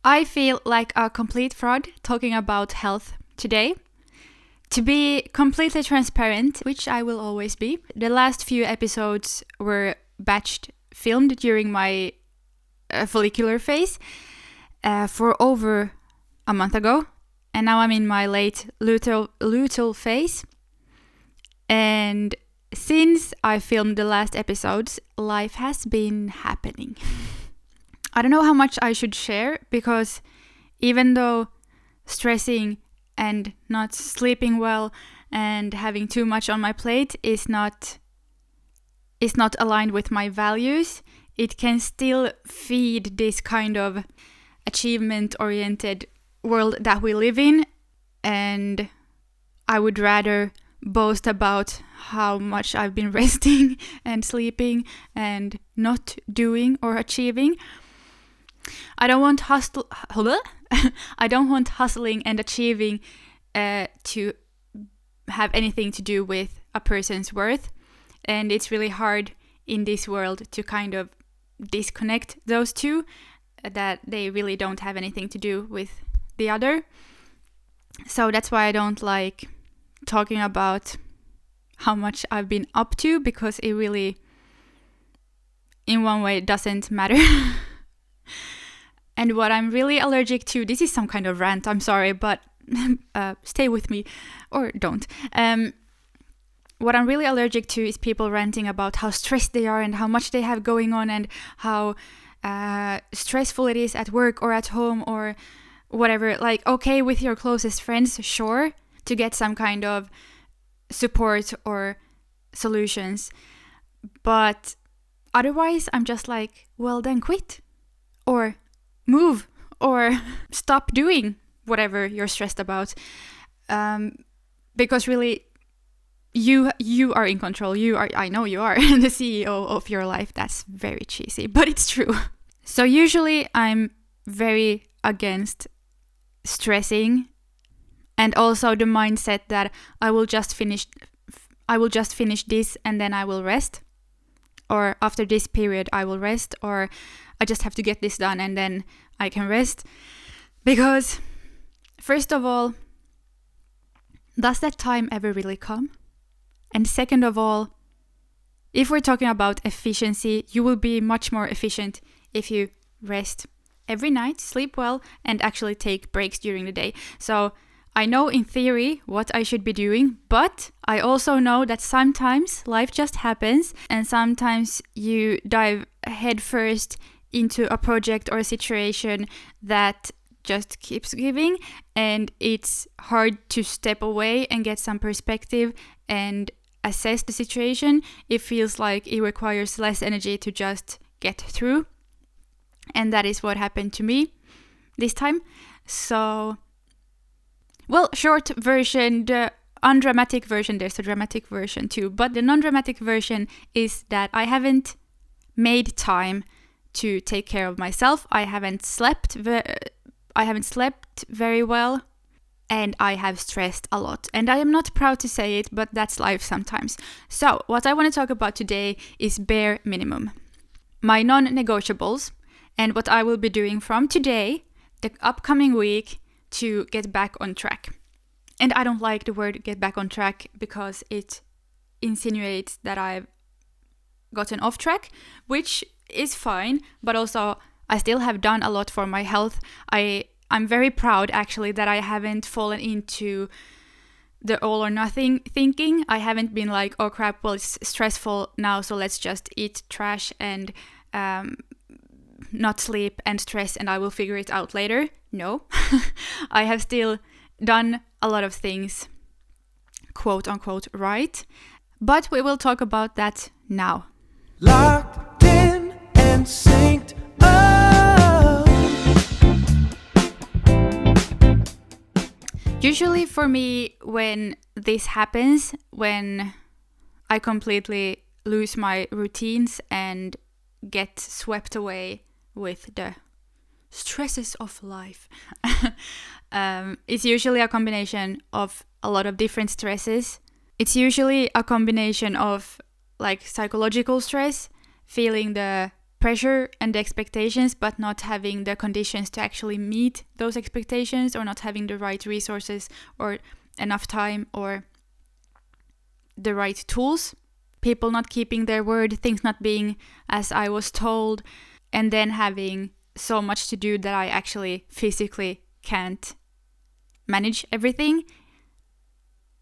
I feel like a complete fraud talking about health today. To be completely transparent, which I will always be, the last few episodes were batched, filmed during my follicular phase for over a month ago. And now I'm in my late luteal phase. And since I filmed the last episodes, life has been happening. I don't know how much I should share, because even though stressing and not sleeping well and having too much on my plate is not aligned with my values, it can still feed this kind of achievement-oriented world that we live in. And I would rather boast about how much I've been resting and sleeping and not doing or achieving. I don't want hustling and achieving to have anything to do with a person's worth. And it's really hard in this world to kind of disconnect those two, that they really don't have anything to do with the other. So that's why I don't like talking about how much I've been up to, because it really, in one way, doesn't matter. And what I'm really allergic to, this is some kind of rant, I'm sorry, but stay with me or don't. What I'm really allergic to is people ranting about how stressed they are and how much they have going on and how stressful it is at work or at home or whatever. Like, okay, with your closest friends, sure, to get some kind of support or solutions. But otherwise, I'm just like, well, then quit. Or move. Or stop doing whatever you're stressed about. Because really, you are in control. I know you are the CEO of your life. That's very cheesy, but it's true. So usually I'm very against stressing, and also the mindset that I will just finish this and then I will rest, or after this period I will rest, or I just have to get this done and then I can rest. Because first of all, does that time ever really come? And second of all, if we're talking about efficiency, you will be much more efficient if you rest every night, sleep well, and actually take breaks during the day. So I know in theory what I should be doing, but I also know that sometimes life just happens, and sometimes you dive headfirst into a project or a situation that just keeps giving, and it's hard to step away and get some perspective and assess the situation. It feels like it requires less energy to just get through. And that is what happened to me this time. So, well, short version, the undramatic version, there's a dramatic version too, but the non-dramatic version is that I haven't made time to take care of myself. I haven't slept very well, and I have stressed a lot. And I am not proud to say it, but that's life sometimes. So, what I want to talk about today is bare minimum. My non-negotiables, and what I will be doing from today, the upcoming week, to get back on track. And I don't like the word get back on track because it insinuates that I've gotten off track, which is fine, but also I still have done a lot for my health. I'm very proud actually that I haven't fallen into the all or nothing thinking. I haven't been like, oh crap, well, it's stressful now, so let's just eat trash and not sleep and stress and I will figure it out later. No, I have still done a lot of things, quote unquote, right. But we will talk about that now. Locked in and synced up. Usually for me, when this happens, when I completely lose my routines and get swept away with the stresses of life, it's usually a combination of a lot of different stresses. It's usually a combination of like psychological stress, feeling the pressure and the expectations, but not having the conditions to actually meet those expectations, or not having the right resources or enough time or the right tools. People not keeping their word, things not being as I was told, and then having so much to do that I actually physically can't manage everything,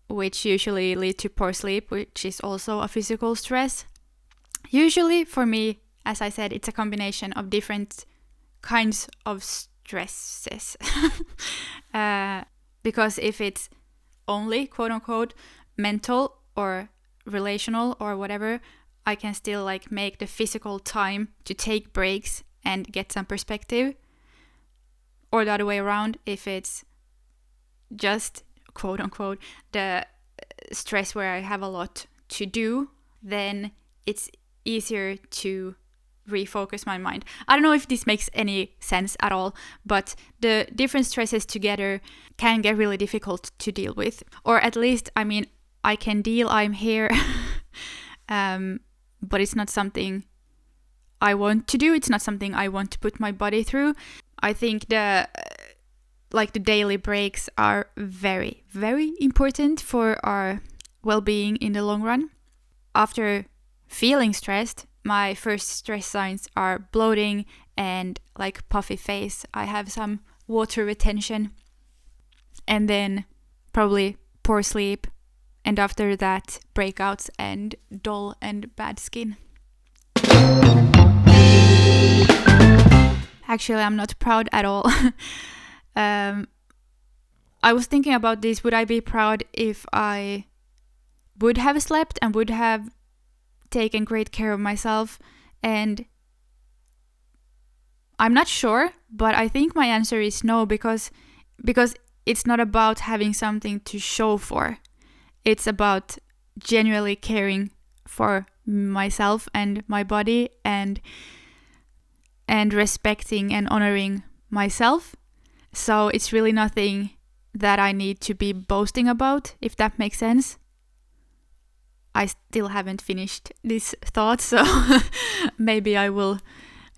which usually lead to poor sleep, which is also a physical stress. Usually for me, as I said, it's a combination of different kinds of stresses. Because if it's only, quote unquote, mental or relational or whatever, I can still like make the physical time to take breaks and get some perspective. Or the other way around, if it's just, quote unquote, the stress where I have a lot to do, then it's easier to refocus my mind. I don't know if this makes any sense at all, but the different stresses together can get really difficult to deal with. Or at least, I mean, I can deal, I'm here, but it's not something I want to do. It's not something I want to put my body through. I think the daily breaks are very, very important for our well-being in the long run. After feeling stressed, my first stress signs are bloating and like puffy face. I have some water retention, and then probably poor sleep, and after that breakouts and dull and bad skin. Actually, I'm not proud at all. I was thinking about this. Would I be proud if I would have slept and would have taken great care of myself? And I'm not sure, but I think my answer is no, because it's not about having something to show for. It's about genuinely caring for myself and my body, and respecting and honoring myself. So it's really nothing that I need to be boasting about, if that makes sense. I still haven't finished this thought, so maybe I will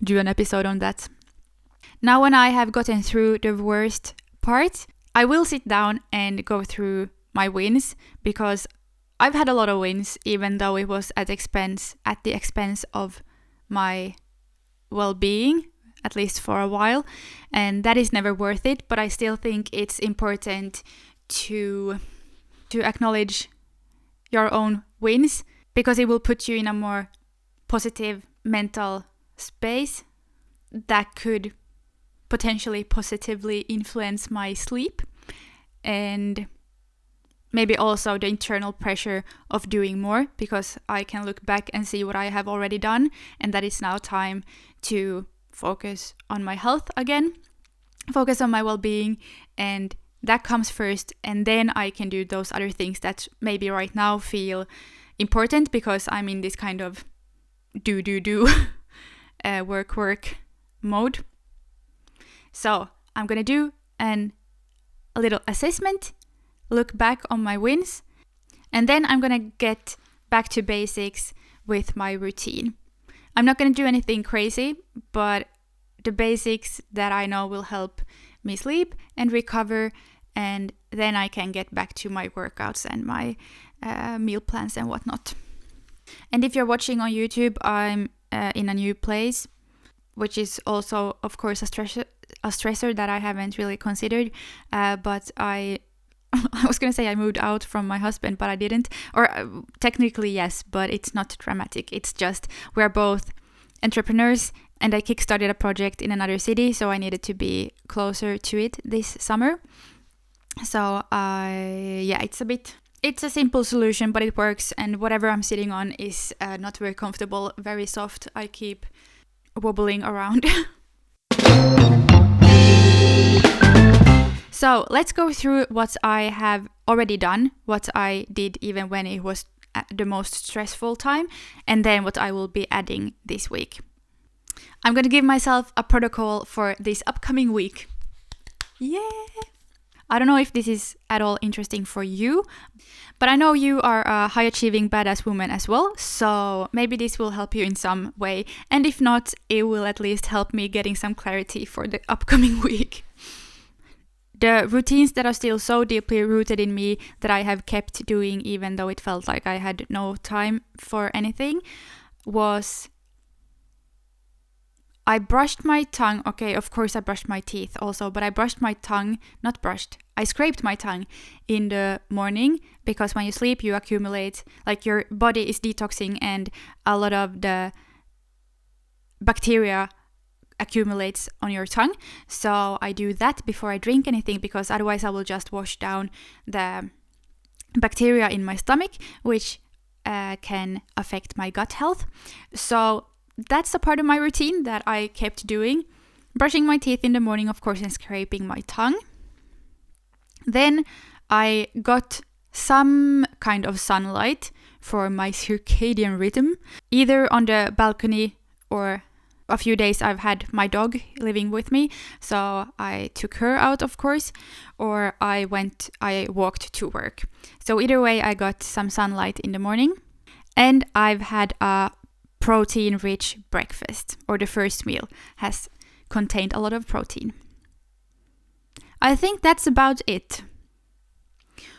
do an episode on that. Now, when I have gotten through the worst part, I will sit down and go through my wins, because I've had a lot of wins, even though it was at the expense of my well-being, at least for a while, and that is never worth it. But I still think it's important to acknowledge your own wins, because it will put you in a more positive mental space that could potentially positively influence my sleep, and maybe also the internal pressure of doing more, because I can look back and see what I have already done, and that it's now time to focus on my health again, focus on my well-being, and that comes first, and then I can do those other things that maybe right now feel important, because I'm in this kind of do work mode. So I'm gonna do a little assessment, look back on my wins, and then I'm gonna get back to basics with my routine. I'm not gonna do anything crazy, but the basics that I know will help me sleep and recover, and then I can get back to my workouts and my meal plans and whatnot. And if you're watching on YouTube, I'm in a new place, which is also, of course, a stressor that I haven't really considered. But I was going to say I moved out from my husband, but I didn't. Or technically, yes, but it's not dramatic. It's just we're both entrepreneurs, and I kickstarted a project in another city, so I needed to be closer to it this summer. So it's a simple solution, but it works, and whatever I'm sitting on is not very comfortable, very soft. I keep wobbling around. So let's go through what I have already done, what I did even when it was the most stressful time, and then what I will be adding this week. I'm going to give myself a protocol for this upcoming week. Yeah! I don't know if this is at all interesting for you, but I know you are a high achieving badass woman as well, so maybe this will help you in some way. And if not, it will at least help me getting some clarity for the upcoming week. The routines that are still so deeply rooted in me that I have kept doing even though it felt like I had no time for anything was I brushed my tongue. Okay, of course I brushed my teeth also, but I brushed my tongue, not brushed. I scraped my tongue in the morning because when you sleep you accumulate, like your body is detoxing and a lot of the bacteria accumulates on your tongue. So I do that before I drink anything because otherwise I will just wash down the bacteria in my stomach, which can affect my gut health. So that's a part of my routine that I kept doing. Brushing my teeth in the morning, of course, and scraping my tongue. Then I got some kind of sunlight for my circadian rhythm, either on the balcony or a few days I've had my dog living with me, so I took her out, of course, or I walked to work. So either way, I got some sunlight in the morning, and I've had a protein-rich breakfast, or the first meal has contained a lot of protein. I think that's about it.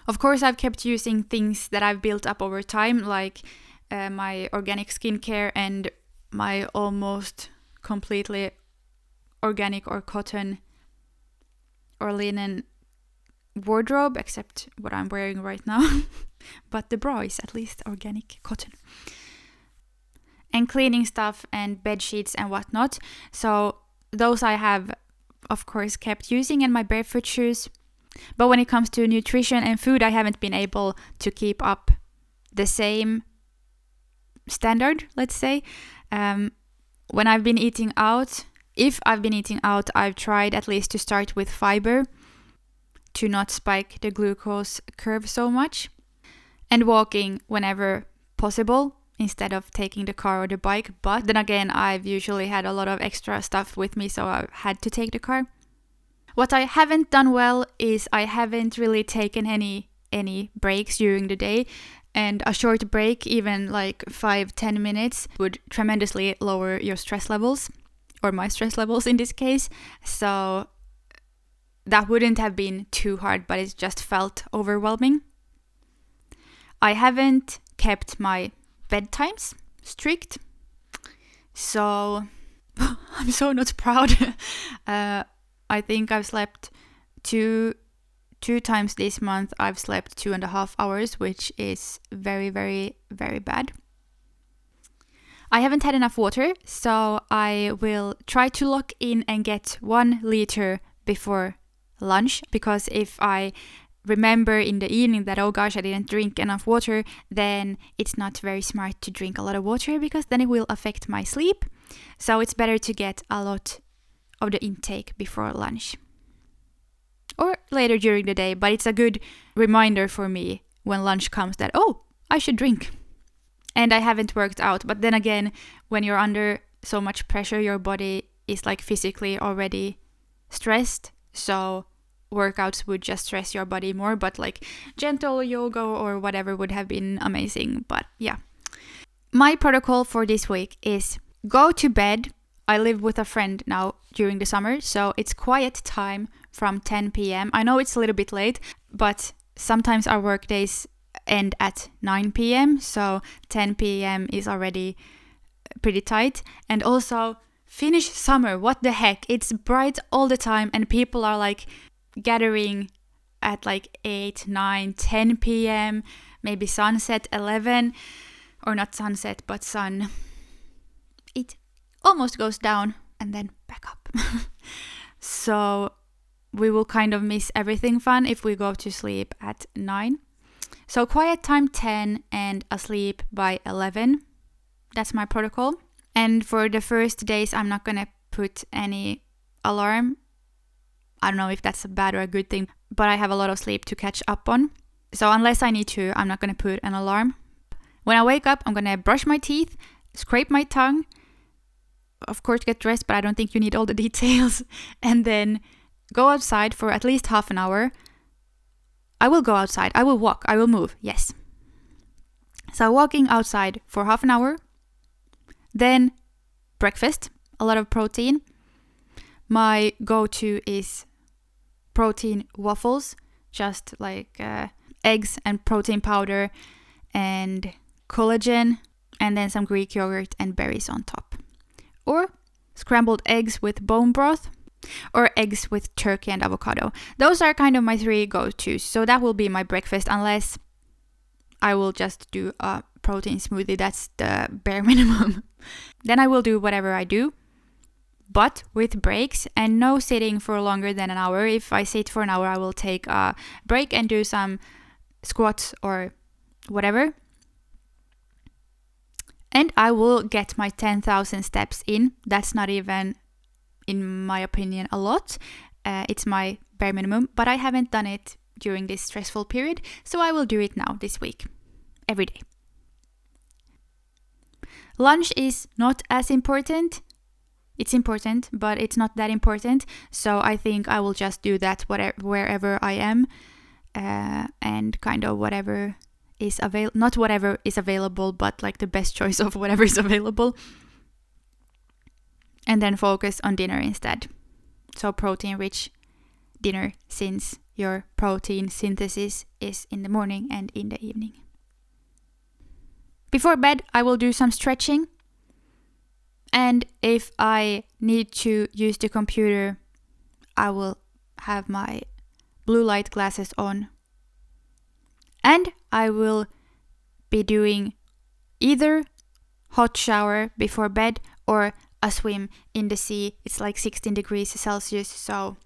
Of course, I've kept using things that I've built up over time, like my organic skincare and my almost completely organic or cotton or linen wardrobe, except what I'm wearing right now. But the bra is at least organic cotton. And cleaning stuff and bed sheets and whatnot. So those I have, of course, kept using, and my barefoot shoes. But when it comes to nutrition and food, I haven't been able to keep up the same standard, let's say. When I've been eating out, if I've been eating out, I've tried at least to start with fiber to not spike the glucose curve so much, and walking whenever possible instead of taking the car or the bike. But then again, I've usually had a lot of extra stuff with me, so I've had to take the car. What I haven't done well is I haven't really taken any breaks during the day, and a short break, even like 5-10 minutes, would tremendously lower your stress levels, or my stress levels in this case. So that wouldn't have been too hard, but it just felt overwhelming. I haven't kept my bedtimes strict, so I'm so not proud. I think I've slept two times this month. I've slept 2.5 hours, which is very, very, very bad. I haven't had enough water, so I will try to lock in and get 1 liter before lunch, because if I remember in the evening that, oh gosh, I didn't drink enough water, then it's not very smart to drink a lot of water, because then it will affect my sleep. So it's better to get a lot of the intake before lunch or later during the day, but it's a good reminder for me when lunch comes that, oh, I should drink. And I haven't worked out, but then again, when you're under so much pressure, your body is like physically already stressed, so workouts would just stress your body more, but like gentle yoga or whatever would have been amazing. But yeah, my protocol for this week is go to bed. I live with a friend now during the summer, so it's quiet time from 10 p.m. I know it's a little bit late, but sometimes our work days end at 9 p.m, so 10 p.m. is already pretty tight. And also, Finnish summer, what the heck? It's bright all the time, and people are like gathering at like 8, 9, 10 p.m, maybe sunset 11, or not sunset, but sun. It almost goes down and then back up. So we will kind of miss everything fun if we go to sleep at 9. So quiet time 10 and asleep by 11. That's my protocol. And for the first days, I'm not going to put any alarm. I don't know if that's a bad or a good thing, but I have a lot of sleep to catch up on. So unless I need to, I'm not going to put an alarm. When I wake up, I'm going to brush my teeth, scrape my tongue, of course get dressed, but I don't think you need all the details, and then go outside for at least half an hour, I will go outside. I will walk. I will move. Yes. So walking outside for half an hour. Then breakfast. A lot of protein. My go-to is protein waffles. Just like eggs and protein powder and collagen. And then some Greek yogurt and berries on top. Or scrambled eggs with bone broth. Or eggs with turkey and avocado. Those are kind of my 3 go-tos. So that will be my breakfast, unless I will just do a protein smoothie. That's the bare minimum. Then I will do whatever I do, but with breaks and no sitting for longer than an hour. If I sit for an hour, I will take a break and do some squats or whatever. And I will get my 10,000 steps in. That's not even, in my opinion, a lot. It's my bare minimum, but I haven't done it during this stressful period, so I will do it now this week, every day. Lunch is not as important. It's important, but it's not that important. So I think I will just do that wherever I am, and kind of whatever is available. Not whatever is available, but like the best choice of whatever is available. And then focus on dinner instead. So protein-rich dinner, since your protein synthesis is in the morning and in the evening. Before bed, I will do some stretching. And if I need to use the computer, I will have my blue light glasses on. And I will be doing either hot shower before bed or a swim in the sea. It's like 16 degrees Celsius, so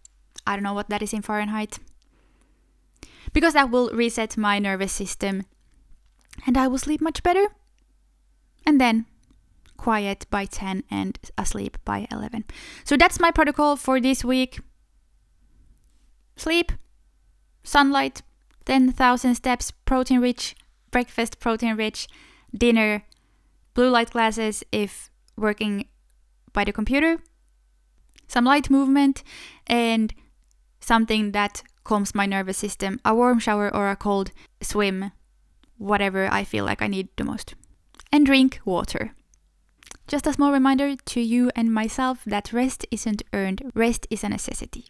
I don't know what that is in Fahrenheit. Because that will reset my nervous system and I will sleep much better. And then quiet by 10 and asleep by 11. So that's my protocol for this week. Sleep, sunlight, 10,000 steps, protein-rich, breakfast protein-rich, dinner, blue light glasses if working by the computer, some light movement, and something that calms my nervous system, a warm shower or a cold swim, whatever I feel like I need the most. And drink water. Just a small reminder to you and myself that rest isn't earned, rest is a necessity.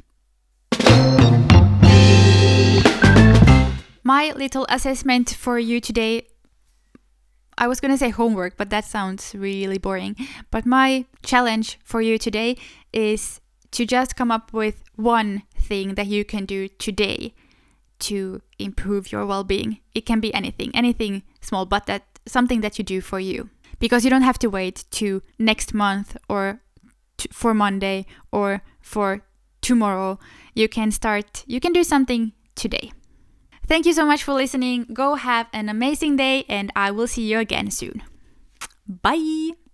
My little assessment for you today, I was going to say homework, but that sounds really boring. But my challenge for you today is to just come up with one thing that you can do today to improve your well-being. It can be anything small, but that's something that you do for you. Because you don't have to wait to next month or for Monday or for tomorrow. You can do something today. Thank you so much for listening. Go have an amazing day and I will see you again soon. Bye!